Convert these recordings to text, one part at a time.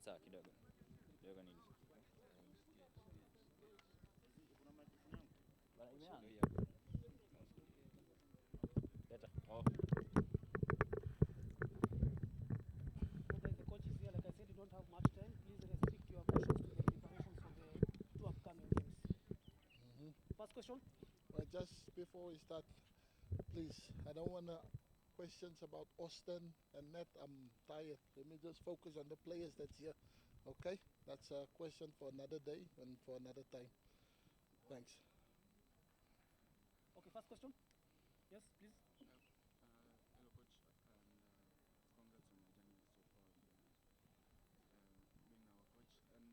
Sawa kidogo. Kidogo nini? Bana imeanza. Leta. Oh. Guys, the coach is here. Like I said, you don't have much time. Please restrict your questions to the preparations for the two upcoming games. First question. Well, just before we start, please, I don't want to questions about Austin and Net. I'm tired. Let me just focus on the players that's here. Okay? That's a question for another day and for another time. Thanks. Okay, first question. Yes, please. Hello, coach, and congrats on your journey so far, being our coach. And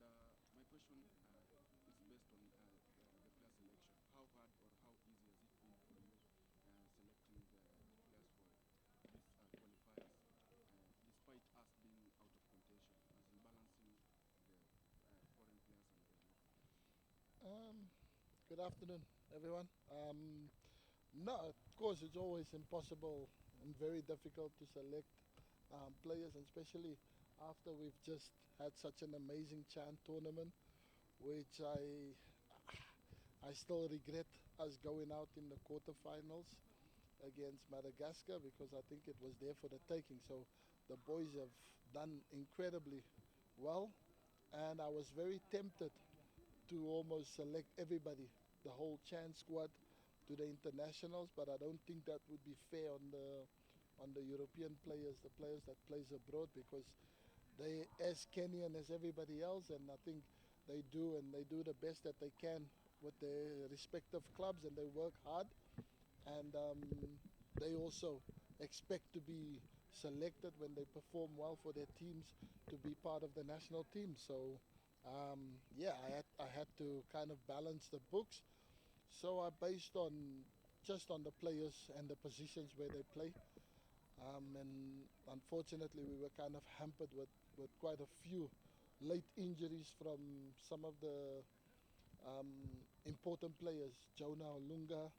my question is based on the player selection. How hard or how easy has it been for you selecting the players for these qualifiers, despite us being out of contention, as in balancing the foreign players and the local players? Good afternoon, everyone. No, of course, it's always impossible and very difficult to select players, and especially after we've just had such an amazing Chan tournament, which I still regret us going out in the quarterfinals against Madagascar because I think it was there for the taking. So the boys have done incredibly well, and I was very tempted to almost select everybody, the whole Chan squad, to the internationals, but I don't think that would be fair on the European players, the players that plays abroad, because they as Kenyan as everybody else, and I think they do the best that they can with their respective clubs, and they work hard, and they also expect to be selected when they perform well for their teams to be part of the national team. So yeah, I had to kind of balance the books. So I based on just on the players and the positions where they play. And unfortunately, we were kind of hampered with quite a few late injuries from some of the important players. Jonah Olunga,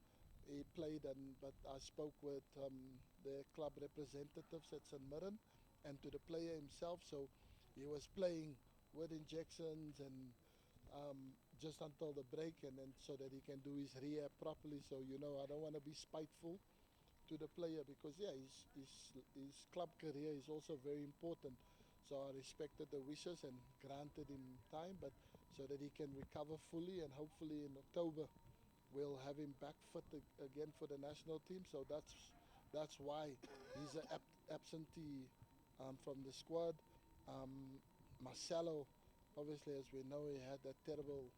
he played, but I spoke with the club representatives at St. Mirren and to the player himself. So he was playing with injections and just until the break, and then so that he can do his rehab properly. So I don't want to be spiteful to the player because yeah, his club career is also very important. So I respected the wishes and granted him time, but so that he can recover fully, and hopefully in October we'll have him back fit again for the national team. So that's why he's an absentee from the squad. Marcelo, obviously, as we know, he had that terrible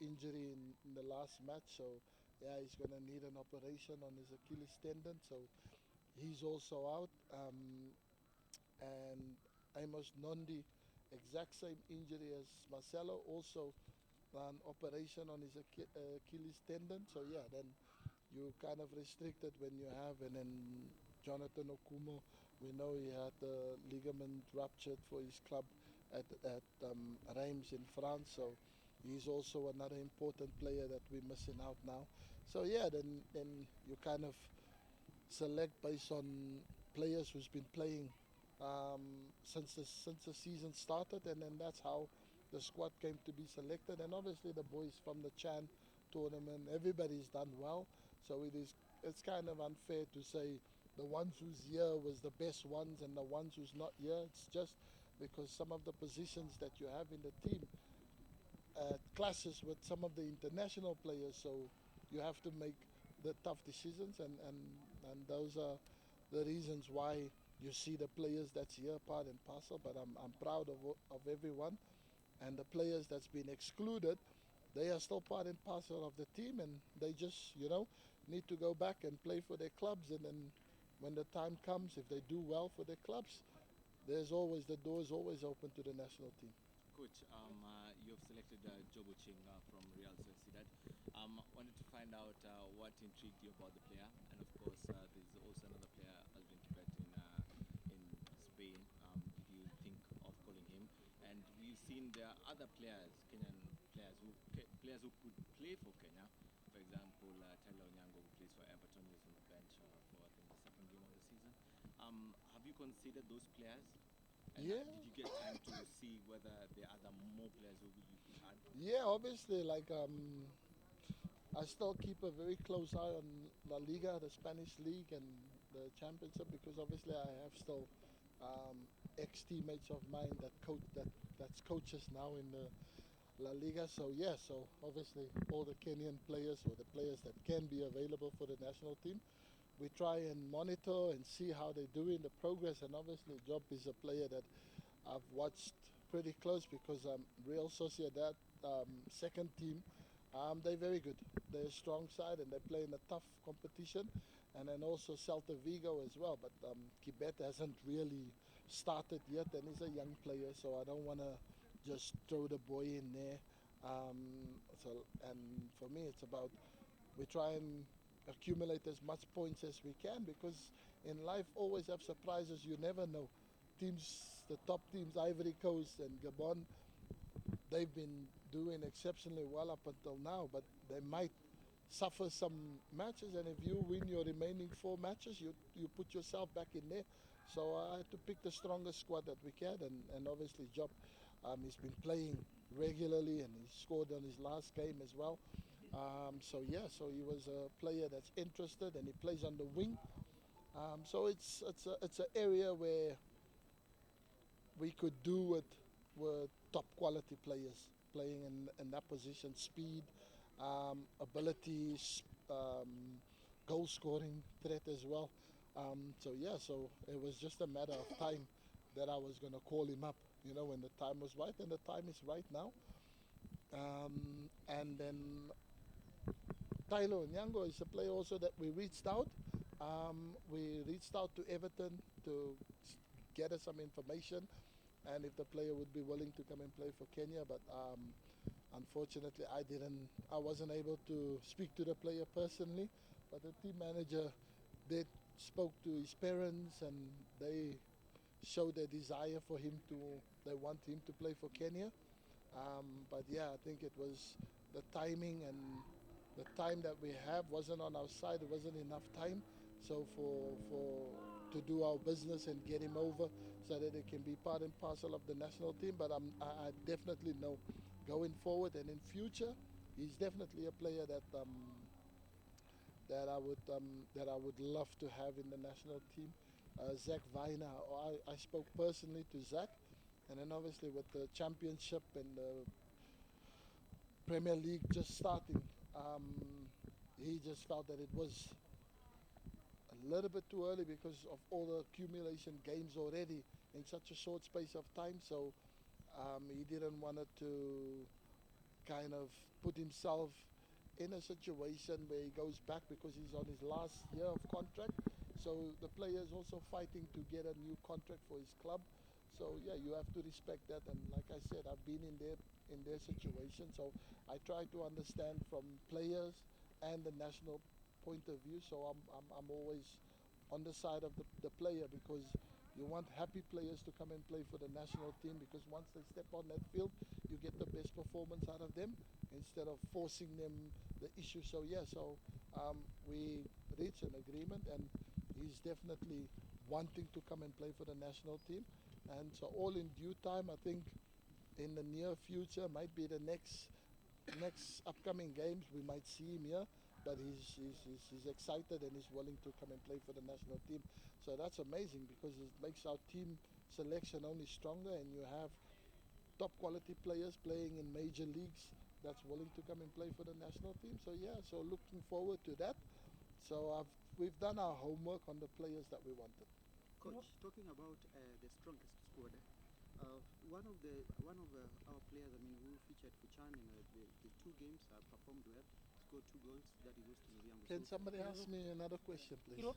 injury in the last match. So yeah, he's going to need an operation on his Achilles tendon. So he's also out. And Amos Nondi, exact same injury as Marcelo, also an operation on his Achilles tendon. So yeah, then you kind of restricted when you have, and then Jonathan Okumo, we know he had the ligament ruptured for his club at Reims in France. So he's also another important player that we're missing out now. So yeah, then you kind of select based on players who's been playing since the season started, and then that's how the squad came to be selected. And obviously the boys from the Chan tournament, everybody's done well. So it's kind of unfair to say the ones who's here was the best ones and the ones who's not here. It's just because some of the positions that you have in the team clashes with some of the international players. So you have to make the tough decisions, and those are the reasons why you see the players that's here part and parcel. But I'm proud of everyone, and the players that's been excluded, they are still part and parcel of the team, and they just need to go back and play for their clubs. And then when the time comes, if they do well for their clubs, the door is always open to the national team. Coach, you've selected Jobo Chinga from Real Sociedad. Wanted to find out what intrigued you about the player, and of course, there's also another player has been kept in Spain. Did you think of calling him? And we've seen there are other players, Kenyan players who could play for Kenya. For example, Tyler Onyango, who plays for Everton, is on the bench for I think the second game of the season. Have you considered those players? And Yeah. did you get time to see whether there are other more players who you could add? Yeah, obviously, like I still keep a very close eye on La Liga, the Spanish league, and the championship because obviously I have still ex-teammates of mine that's coaches now in the La Liga. So yeah, so obviously all the Kenyan players or the players that can be available for the national team, we try and monitor and see how they do in the progress. And obviously, Job is a player that I've watched pretty close because Real Sociedad second team, they're very good. They're a strong side and they play in a tough competition. And then also Celta Vigo as well. But Kibet hasn't really started yet and he's a young player, so I don't want to just throw the boy in there. So and for me, it's about we try and accumulate as much points as we can because in life always have surprises. You never know. Teams, the top teams, Ivory Coast and Gabon, they've been doing exceptionally well up until now, but they might suffer some matches, and if you win your remaining 4 matches, you put yourself back in there. So I had to pick the strongest squad that we can, and obviously Job, he's been playing regularly and he scored on his last game as well. So yeah, so he was a player that's interested and he plays on the wing. So it's an area where we could do with top quality players playing in that position, speed, ability, goal scoring threat as well. So yeah, so it was just a matter of time that I was going to call him up, when the time was right, and the time is right now. And then Tyler Onyango is a player also that we reached out. We reached out to Everton to get us some information and if the player would be willing to come and play for Kenya. But unfortunately, I wasn't able to speak to the player personally. But the team manager did spoke to his parents, and they showed their desire for him to. They want him to play for Kenya. But yeah, I think it was the timing and the time that we have wasn't on our side. There wasn't enough time. So for to do our business and get him over so that it can be part and parcel of the national team. But I definitely know going forward and in future, he's definitely a player that I would love to have in the national team. Zach Viner, I spoke personally to Zach, and then obviously with the championship and the Premier League just starting, he just felt that it was a little bit too early because of all the accumulation games already in such a short space of time. So he didn't want to kind of put himself in a situation where he goes back because he's on his last year of contract. So the player is also fighting to get a new contract for his club. So yeah, you have to respect that. And like I said, I've been in their situation. So I try to understand from players and the national point of view. So I'm always on the side of the player because you want happy players to come and play for the national team because once they step on that field, you get the best performance out of them instead of forcing them the issue. So yeah, so we reached an agreement and he's definitely wanting to come and play for the national team. And so all in due time, I think in the near future, might be the next upcoming games, we might see him here. But he's excited and he's willing to come and play for the national team. So that's amazing because it makes our team selection only stronger, and you have top quality players playing in major leagues that's willing to come and play for the national team. So yeah, so looking forward to that. So we've done our homework on the players that we wanted. Coach, talking about the strongest squad, one of our players, I mean, who featured for Chan in the 2 games, performed well, scored 2 goals. That is Austine Odhiambo. Can somebody ask me another question, please? Hero?